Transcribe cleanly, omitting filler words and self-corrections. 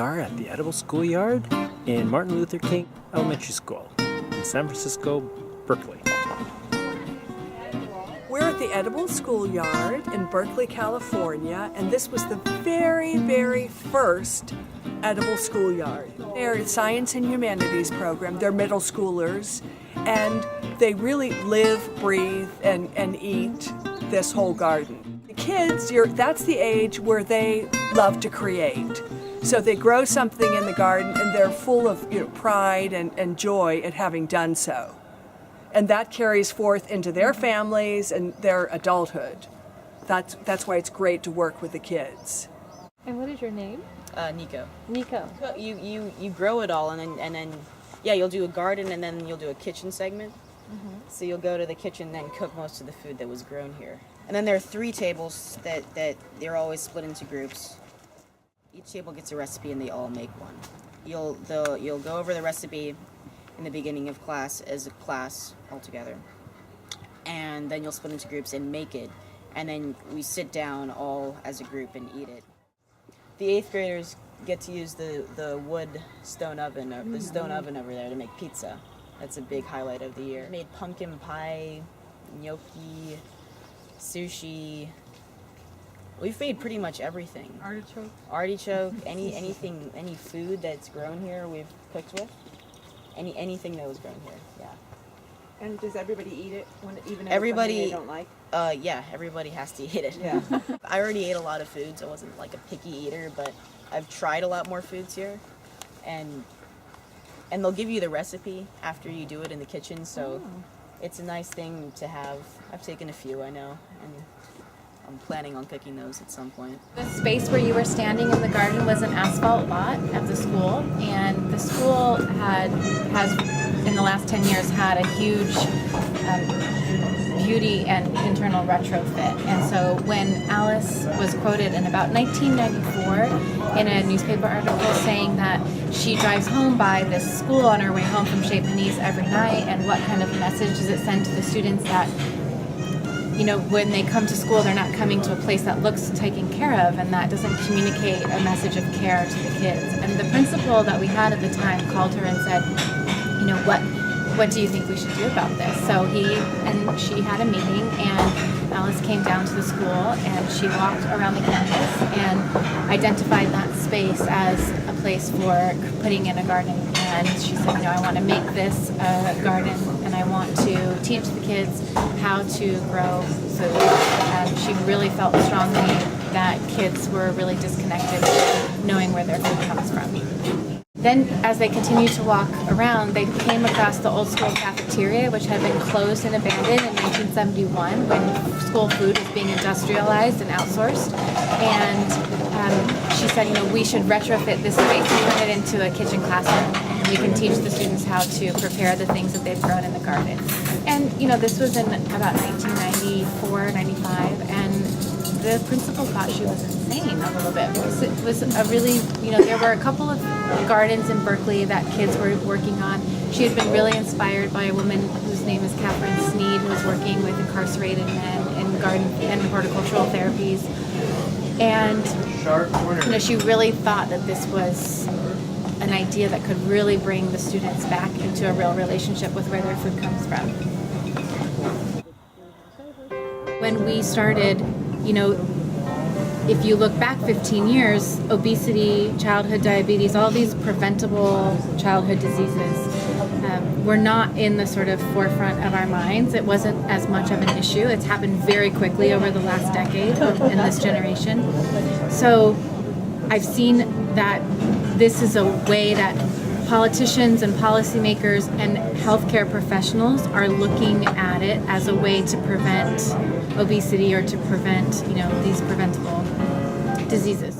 are at the Edible Schoolyard in Martin Luther King Elementary School in San Francisco, Berkeley. We're at the Edible Schoolyard in Berkeley, California, and this was the very first Edible Schoolyard. They're a science and humanities program. They're middle schoolers, and they really live, breathe, and eat this whole garden. The kids, that's the age where they love to create. So they grow something in the garden, and they're full of pride and joy at having done so. And that carries forth into their families and their adulthood. That's why it's great to work with the kids. And what is your name? Nico. Nico. You grow it all, and then you'll do a garden, and then you'll do a kitchen segment. Mm-hmm. So you'll go to the kitchen and then cook most of the food that was grown here. And then there are 3 tables that they're always split into groups. Each table gets a recipe, and they all make one. You'll go over the recipe in the beginning of class as a class all together, and then you'll split into groups and make it, and then we sit down all as a group and eat it. The 8th graders get to use the wood stone oven, or the stone oven over there, to make pizza. That's a big highlight of the year. Made pumpkin pie, gnocchi, sushi. We've made pretty much everything. Artichoke, any food that's grown here we've cooked with. Anything that was grown here, yeah. And does everybody eat it, even if everybody, it's something they don't like? Yeah, everybody has to eat it. Yeah. I already ate a lot of foods. I wasn't like a picky eater, but I've tried a lot more foods here, and they'll give you the recipe after you do it in the kitchen, so it's a nice thing to have. I've taken a few, I know, and I'm planning on cooking those at some point. The space where you were standing in the garden was an asphalt lot at the school, and the school has in the last 10 years had a huge beauty and internal retrofit. And so when Alice was quoted in about 1994 in a newspaper article saying that she drives home by this school on her way home from Chez Panisse every night, and what kind of message does it send to the students that when they come to school, they're not coming to a place that looks taken care of, and that doesn't communicate a message of care to the kids. And the principal that we had at the time called her and said, what do you think we should do about this? So she had a meeting, and Alice came down to the school, and she walked around the campus and identified that space as a place for putting in a garden. And she said, I want to make this a garden, and I want to teach the kids how to grow food. And she really felt strongly that kids were really disconnected with knowing where their food comes from. Then, as they continued to walk around, they came across the old school cafeteria, which had been closed and abandoned in 1971 when school food was being industrialized and outsourced. And she said, we should retrofit this space and turn it into a kitchen classroom. And we can teach the students how to prepare the things that they've grown in the garden. And, this was in about 1994, 95, and the principal thought she was insane a little bit. It was a really, there were a couple of gardens in Berkeley that kids were working on. She had been really inspired by a woman whose name is Catherine Sneed, who was working with incarcerated men in garden and horticultural therapies. And she really thought that this was an idea that could really bring the students back into a real relationship with where their food comes from. When we started, if you look back 15 years, obesity, childhood diabetes, all these preventable childhood diseases were not in the sort of forefront of our minds. It wasn't as much of an issue. It's happened very quickly over the last decade in this generation. So I've seen that this is a way that politicians and policymakers and healthcare professionals are looking at it as a way to prevent obesity or to prevent, these preventable diseases.